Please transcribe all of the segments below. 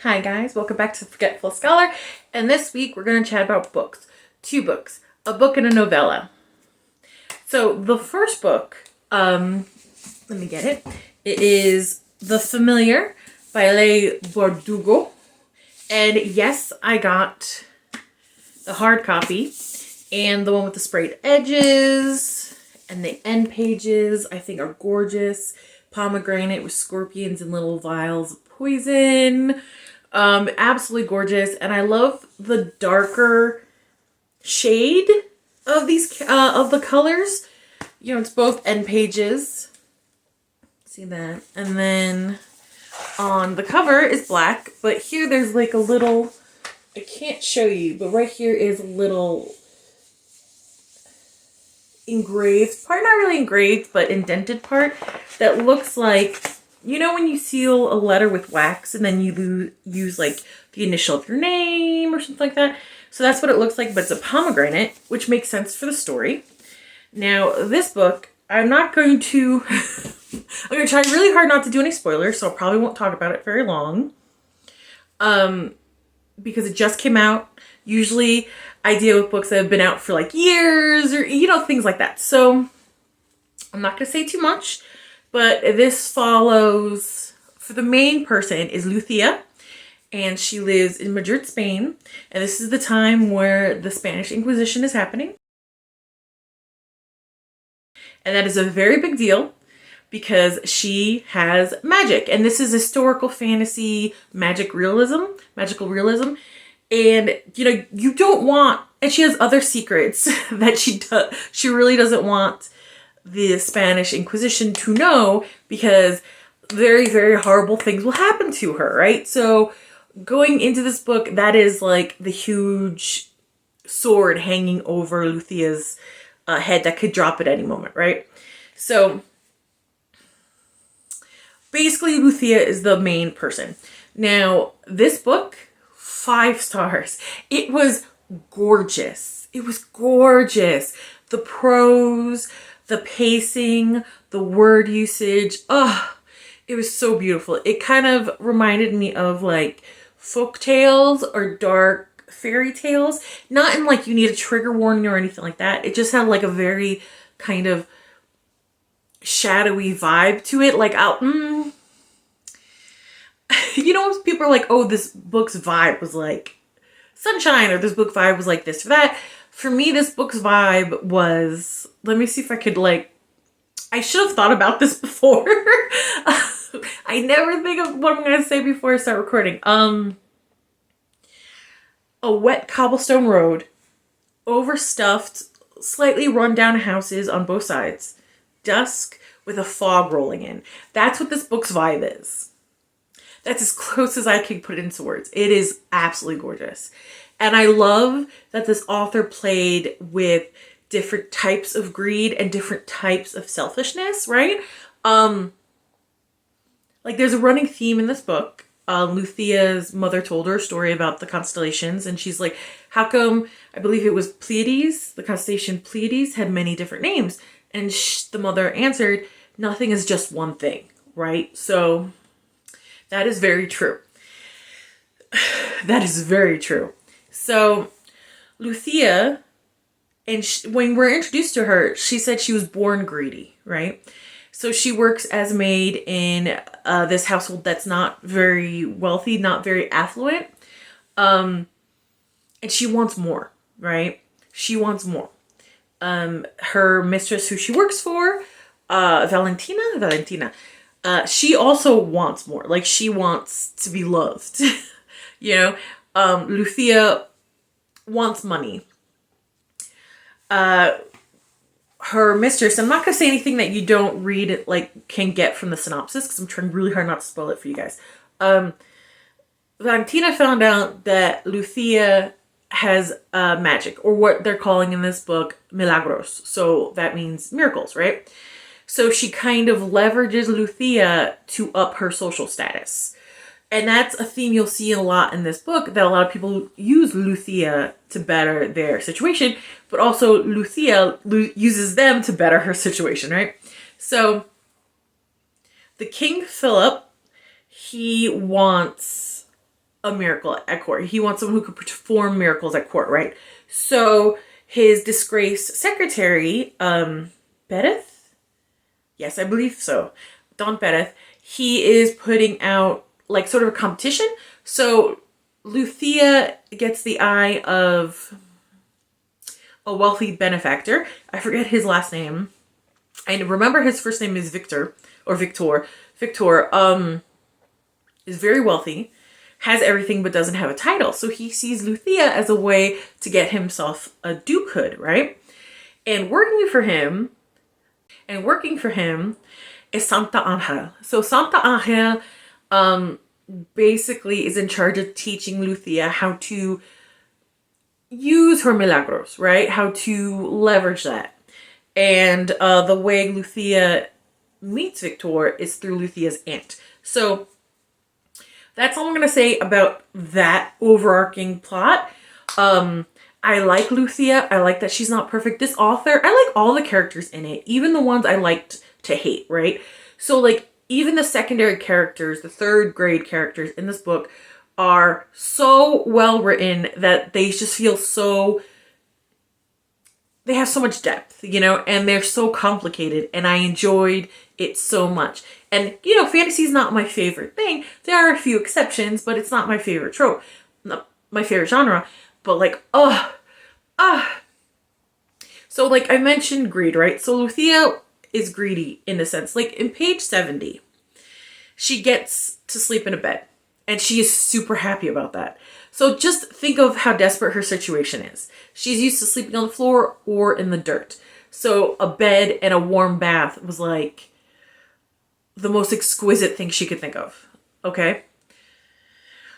Hi guys, welcome back to Forgetful Scholar, and this week we're going to chat about books. Two books, a book and a novella. So the first book, let me get it. It is The Familiar by Leifh Bardugo. And yes, I got the hard copy and the one with the sprayed edges, and the end pages I think are gorgeous. Pomegranate with scorpions and little vials of poison. Absolutely gorgeous, and I love the darker shade of these of the colors. You know, it's both end pages. See that? And then on the cover is black, but here there's like a little, I can't show you, but right here is a little engraved part, not really engraved, but indented part that looks like, you know, when you seal a letter with wax and then you use like the initial of your name or something like that. So that's what it looks like, but it's a pomegranate, which makes sense for the story. Now, this book, I'm not going to, I'm going to try really hard not to do any spoilers, so I probably won't talk about it very long. Because it just came out. Usually I deal with books that have been out for like years or, you know, things like that. So I'm not going to say too much. But this follows, for the main person is Lucia, and she lives in Madrid, Spain. And this is the time where the Spanish Inquisition is happening. And that is a very big deal because she has magic. And this is historical fantasy, magical realism. And, you know, you don't want, and she has other secrets that she really doesn't want the Spanish Inquisition to know, because very, very horrible things will happen to her, right? So going into this book, that is like the huge sword hanging over Lucia's head that could drop at any moment, right? So basically Lucia is the main person. Now, this book, 5 stars. It was gorgeous. It was gorgeous. The prose, the pacing, the word usage. Oh, it was so beautiful. It kind of reminded me of like folk tales or dark fairy tales. Not in like you need a trigger warning or anything like that. It just had like a very kind of shadowy vibe to it. Like, you know, people are like, oh, this book's vibe was like sunshine, or this book vibe was like this or that. For me, this book's vibe was, let me see if I could like, I should have thought about this before. I never think of what I'm going to say before I start recording. A wet cobblestone road, overstuffed, slightly run down houses on both sides, dusk with a fog rolling in. That's what this book's vibe is. That's as close as I can put it into words. It is absolutely gorgeous. And I love that this author played with different types of greed and different types of selfishness, right? Like there's a running theme in this book. Lucia's mother told her a story about the constellations, and she's like, how come, I believe it was Pleiades, the constellation Pleiades had many different names. And the mother answered, nothing is just one thing, right? So that is very true. That is very true. So Lucia, and when we're introduced to her, she said she was born greedy, right? So she works as maid in this household that's not very wealthy, not very affluent. And she wants more, right? She wants more. Her mistress, who she works for, Valentina, she also wants more. Like, she wants to be loved. You know, Lucia wants money. Her mistress, I'm not going to say anything that you don't read it, like, can get from the synopsis, because I'm trying really hard not to spoil it for you guys. Valentina found out that Lucia has magic, or what they're calling in this book, milagros. So that means miracles, right? So she kind of leverages Lucia to up her social status. And that's a theme you'll see a lot in this book, that a lot of people use Lucia to better their situation, but also Lucia uses them to better her situation, right? So the King Philip, he wants a miracle at court. He wants someone who could perform miracles at court, right? So his disgraced secretary, Bedeth? Yes, I believe so. Don Bedeth. He is putting out like sort of a competition. So Luthia gets the eye of a wealthy benefactor. I forget his last name. I remember his first name is Victor or Victor. Victor is very wealthy, has everything but doesn't have a title. So he sees Luthia as a way to get himself a dukehood, right? And working for him is Santa Angel. So Santa Angel basically is in charge of teaching Luthia how to use her milagros, right? How to leverage that. And the way Luthia meets Victor is through Luthia's aunt. So that's all I'm going to say about that overarching plot. I like Luthia. I like that she's not perfect. This author, I like all the characters in it, even the ones I liked to hate, right? So like even the secondary characters, the third grade characters in this book are so well written that they just feel so, they have so much depth, you know, and they're so complicated, and I enjoyed it so much. And, you know, fantasy is not my favorite thing. There are a few exceptions, but it's not my favorite trope, not my favorite genre. But like, So like I mentioned greed, right? So Luthia is greedy in a sense. Like in page 70, she gets to sleep in a bed, and she is super happy about that. So just think of how desperate her situation is. She's used to sleeping on the floor or in the dirt. So a bed and a warm bath was like the most exquisite thing she could think of. Okay?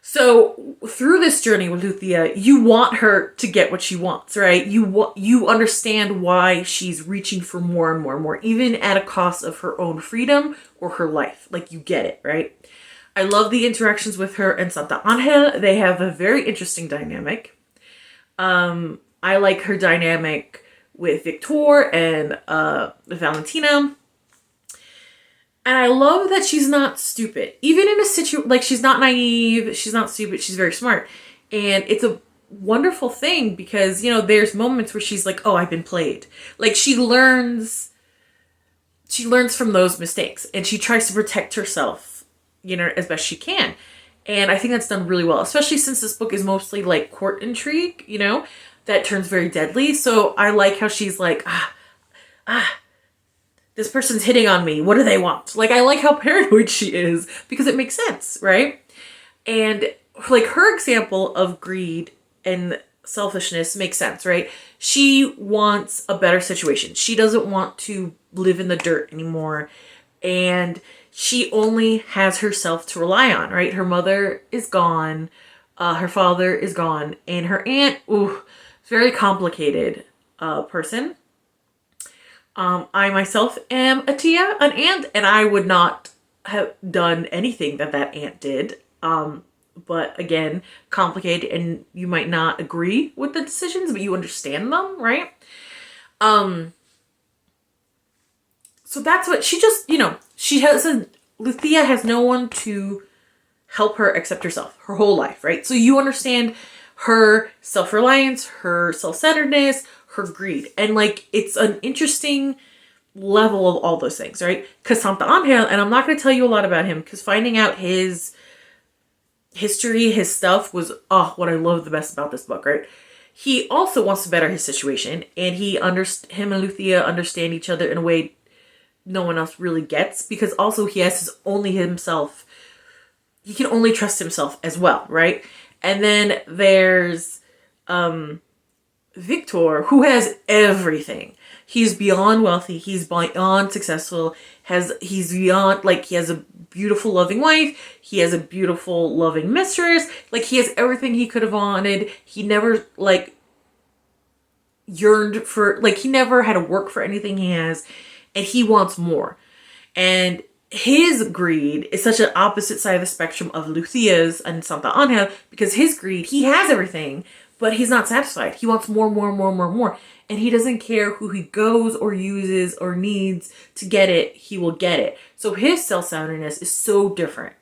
So through this journey with Luthia, you want her to get what she wants, right? You understand why she's reaching for more and more and more, even at a cost of her own freedom or her life. Like, you get it, right? I love the interactions with her and Santa Angel. They have a very interesting dynamic. I like her dynamic with Victor and Valentina. And I love that she's not stupid. Even in a situation, like, she's not naive, she's not stupid, she's very smart. And it's a wonderful thing because, you know, there's moments where she's like, oh, I've been played. Like, she learns from those mistakes, and she tries to protect herself, you know, as best she can. And I think that's done really well, especially since this book is mostly like court intrigue, you know, that turns very deadly. So I like how she's like, this person's hitting on me. What do they want? Like, I like how paranoid she is because it makes sense, right? And like her example of greed and selfishness makes sense, right? She wants a better situation. She doesn't want to live in the dirt anymore. And she only has herself to rely on, right? Her mother is gone. Her father is gone. And her aunt, very complicated person. I myself am an aunt, and I would not have done anything that aunt did. But again, complicated, and you might not agree with the decisions, but you understand them, right? So that's what she just, you know, Luthia has no one to help her except herself, her whole life, right? So you understand her self-reliance, her self-centeredness, her greed. And like, it's an interesting level of all those things, right? Because Santa Angel, and I'm not going to tell you a lot about him, because finding out his history, his stuff was, what I love the best about this book, right? He also wants to better his situation, and him and Luthia understand each other in a way no one else really gets, because also he has himself. He can only trust himself as well, right? And then there's Victor, who has everything. He's beyond wealthy. He's beyond successful. He's beyond, like, he has a beautiful, loving wife. He has a beautiful, loving mistress. Like, he has everything he could have wanted. He never, like, yearned for, like, he never had to work for anything he has. And he wants more. And his greed is such an opposite side of the spectrum of Luthia's and Santa Angel, because his greed, he has everything, but he's not satisfied. He wants more. And he doesn't care who he goes or uses or needs to get it, he will get it. So his self-centeredness is so different,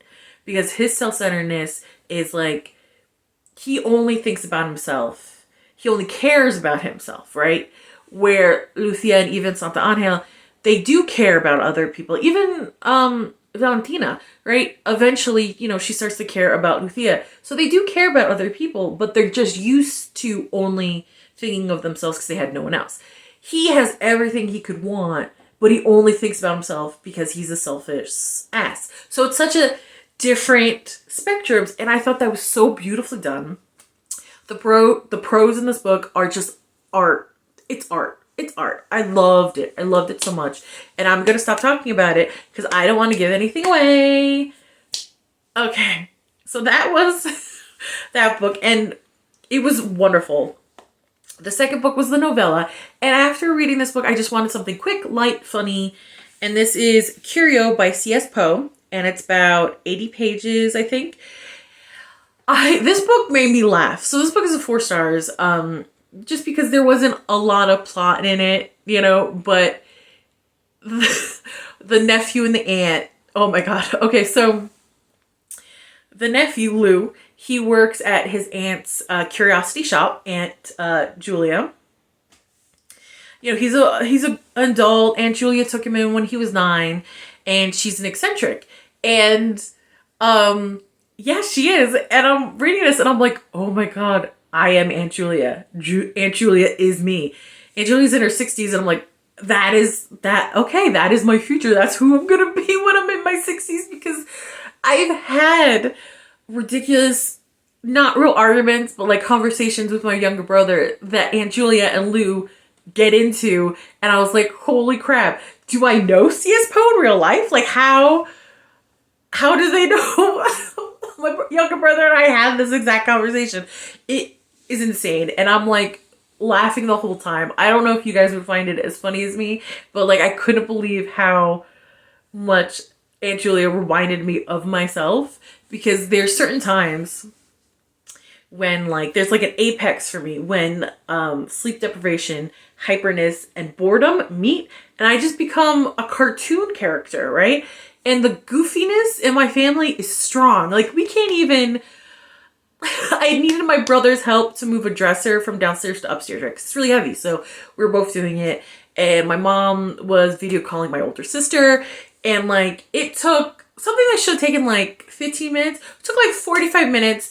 because his self-centeredness is like, he only thinks about himself. He only cares about himself, right? Where Lucia and even Santa Angel, they do care about other people. Even Valentina, right? Eventually, she starts to care about Lucia. So they do care about other people, but they're just used to only thinking of themselves because they had no one else. He has everything he could want, but he only thinks about himself because he's a selfish ass. So it's such a different spectrums, and I thought that was so beautifully done. The prose in this book are just art. It's art. It's art. I loved it. I loved it so much. And I'm going to stop talking about it because I don't want to give anything away. Okay. So that was that book, and it was wonderful. The second book was the novella. And after reading this book, I just wanted something quick, light, funny. And this is Curio by C.S. Poe. And it's about 80 pages, I think. This book made me laugh. So this book is a 4 stars. Just because there wasn't a lot of plot in it, but the nephew and the aunt, oh my God. Okay, so the nephew, Lou, he works at his aunt's curiosity shop, Aunt Julia. He's an adult. Aunt Julia took him in when he was 9, and she's an eccentric. And yeah, she is. And I'm reading this and I'm like, oh my God, I am Aunt Julia. Aunt Julia is me. Aunt Julia's in her 60s, and I'm like, that is my future. That's who I'm gonna be when I'm in my 60s, because I've had ridiculous, not real arguments, but like conversations with my younger brother that Aunt Julia and Lou get into, and I was like, holy crap, do I know C.S. Poe in real life? Like, how do they know? My younger brother and I had this exact conversation. It is insane. And I'm like laughing the whole time. I don't know if you guys would find it as funny as me, but like I couldn't believe how much Aunt Julia reminded me of myself, because there's certain times when like there's like an apex for me when sleep deprivation, hyperness, and boredom meet, and I just become a cartoon character, right? And the goofiness in my family is strong. Like, we can't even... I needed my brother's help to move a dresser from downstairs to upstairs, right? 'Cause it's really heavy. So we were both doing it. And my mom was video calling my older sister. And like, it took something that should have taken like 15 minutes. It took like 45 minutes.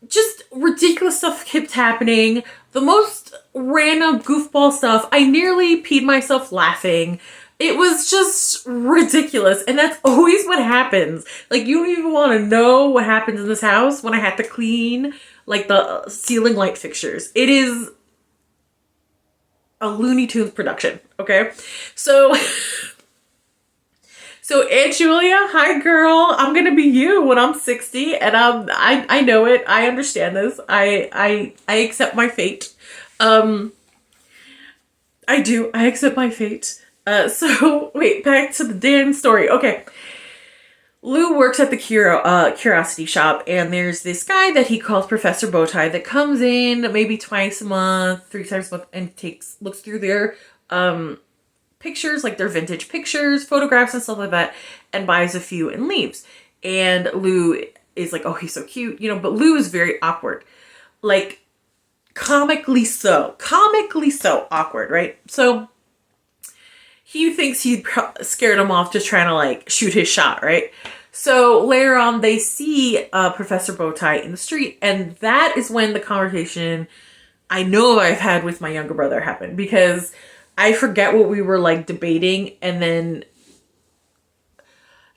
Just ridiculous stuff kept happening. The most random goofball stuff. I nearly peed myself laughing. It was just ridiculous. And that's always what happens. Like, you don't even want to know what happens in this house when I had to clean, like, the ceiling light fixtures. It is a Looney Tunes production, okay? So Aunt Julia, hi girl. I'm going to be you when I'm 60. And I know it. I understand this. I accept my fate. I do. I accept my fate. So wait, back to the damn story. Okay. Lou works at the curiosity shop, and there's this guy that he calls Professor Bowtie that comes in maybe twice a month, 3 times a month, and looks through their pictures, like their vintage pictures, photographs, and stuff like that, and buys a few and leaves. And Lou is like, oh, he's so cute, but Lou is very awkward, like comically so awkward, right? So he thinks he scared him off just trying to like shoot his shot, right? So later on, they see Professor Bowtie in the street, and that is when the conversation I know I've had with my younger brother happened, because I forget what we were like debating, and then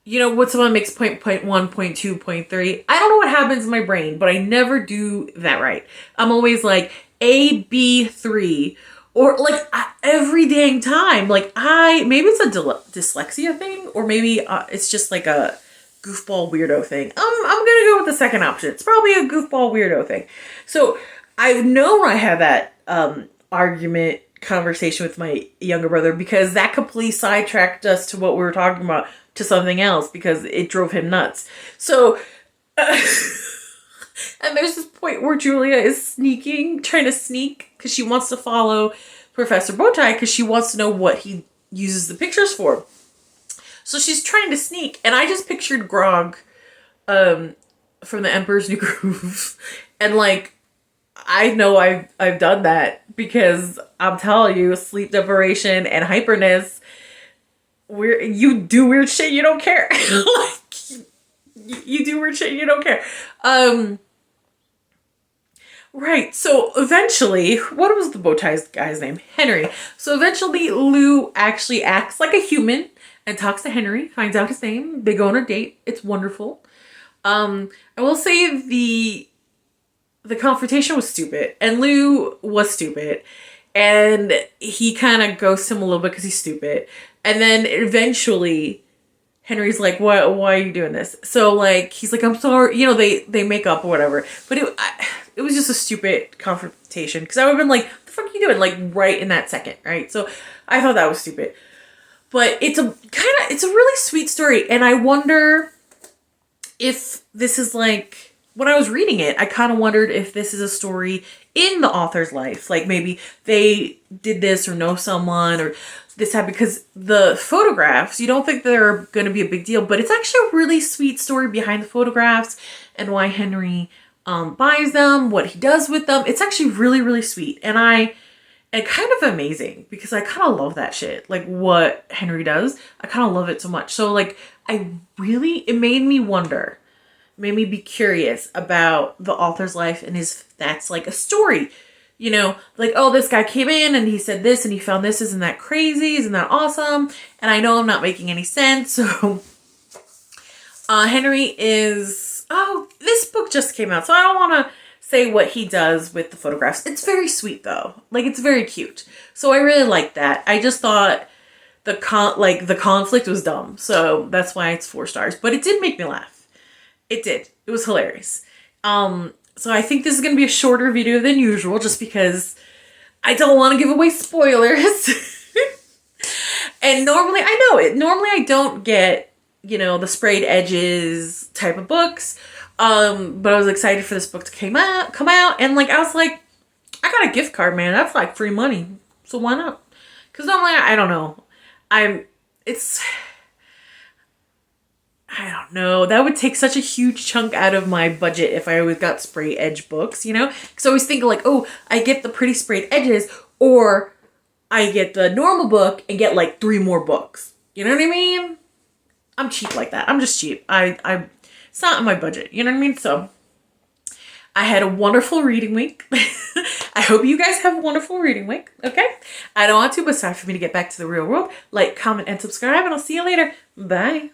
what someone makes point 1, point 2, point 3. I don't know what happens in my brain, but I never do that right. I'm always like A, B, 3. Or like every dang time, like maybe it's a dyslexia thing, or maybe it's just like a goofball weirdo thing. I'm gonna go with the second option. It's probably a goofball weirdo thing. So I know I had that conversation with my younger brother, because that completely sidetracked us to what we were talking about to something else, because it drove him nuts. So and there's this point where Julia is trying to sneak, because she wants to follow Professor Bowtie, because she wants to know what he uses the pictures for. So she's trying to sneak, and I just pictured Grog from The Emperor's New Groove. And like, I know I've done that because I'm telling you, sleep deprivation and hyperness, you do weird shit, you don't care. Like, you do weird shit, you don't care. Right. So eventually, what was the bow tie guy's name? Henry. So eventually, Lou actually acts like a human and talks to Henry, finds out his name. They go on a date. It's wonderful. I will say the confrontation was stupid, and Lou was stupid, and he kind of ghosts him a little bit because he's stupid. And then eventually, Henry's like, "What? Why are you doing this?" So like, he's like, "I'm sorry." You know, they make up or whatever. But it was just a stupid confrontation because I would have been like, "What the fuck are you doing?" Like right in that second, right? So I thought that was stupid. But it's a really sweet story, and I wonder if this is like, when I was reading it, I kind of wondered if this is a story in the author's life. Like maybe they did this or know someone or this happened, because the photographs, you don't think they're going to be a big deal, but it's actually a really sweet story behind the photographs and why Henry buys them, what he does with them. It's actually really, really sweet. And kind of amazing because I kind of love that shit. Like what Henry does, I kind of love it so much. So like, it made me wonder, made me be curious about the author's life and that's like a story, you know, like, oh, this guy came in and he said this and he found this. Isn't that crazy? Isn't that awesome? And I know I'm not making any sense. So Henry is, this book just came out, so I don't want to say what he does with the photographs. It's very sweet though. Like it's very cute. So I really like that. I just thought the conflict was dumb. So that's why it's 4 stars, but it did make me laugh. It did. It was hilarious. So I think this is going to be a shorter video than usual just because I don't want to give away spoilers. And normally I don't get, you know, the sprayed edges type of books. But I was excited for this book to come out, and like I was like, I got a gift card, man. That's like free money, so why not? Because normally I don't know, I don't know. That would take such a huge chunk out of my budget if I always got spray edge books, you know? Because I always think like, oh, I get the pretty sprayed edges, or I get the normal book and get like 3 more books. You know what I mean? I'm cheap like that. I'm just cheap. It's not in my budget. You know what I mean? So I had a wonderful reading week. I hope you guys have a wonderful reading week. Okay? I don't want to, but it's time for me to get back to the real world. Like, comment, and subscribe, and I'll see you later. Bye.